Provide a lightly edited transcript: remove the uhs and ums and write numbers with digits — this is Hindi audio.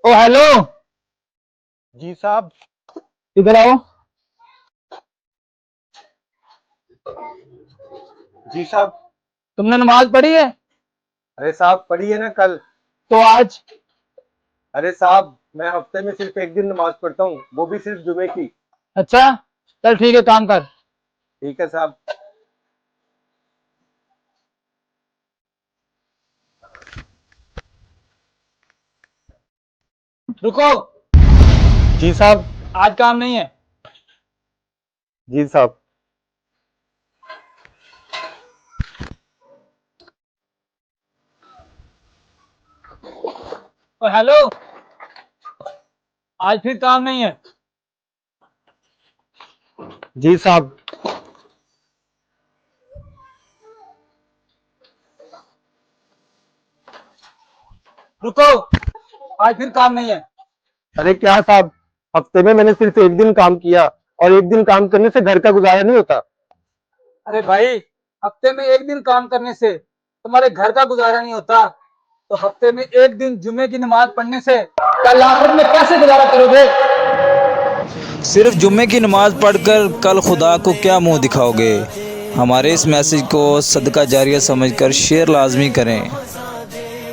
ओ हेलो। जी साहब। इधर आओ। जी साहब। तुमने नमाज पढ़ी है? अरे साहब, पढ़ी है ना कल। तो आज? अरे साहब, मैं हफ्ते में सिर्फ एक दिन नमाज पढ़ता हूँ, वो भी सिर्फ जुमे की। अच्छा, चल ठीक है, काम कर। ठीक है साहब। रुको। जी साहब। आज काम नहीं है। जी साहब। ओ हेलो। आज फिर काम नहीं है। जी साहब। रुको। आज फिर काम नहीं है। अरे क्या साहब, हफ्ते में मैंने सिर्फ एक दिन काम किया, और एक दिन काम करने से घर का गुजारा नहीं होता। अरे भाई, हफ्ते में एक दिन काम करने से तुम्हारे घर का गुजारा नहीं होता, तो हफ्ते में एक दिन जुमे की नमाज पढ़ने से कल आखिरत में कैसे गुजारा करोगे? सिर्फ जुम्मे की नमाज पढ़कर कल खुदा को क्या मुंह दिखाओगे। हमारे इस मैसेज को सदका जारिया समझकर शेयर लाजमी करें।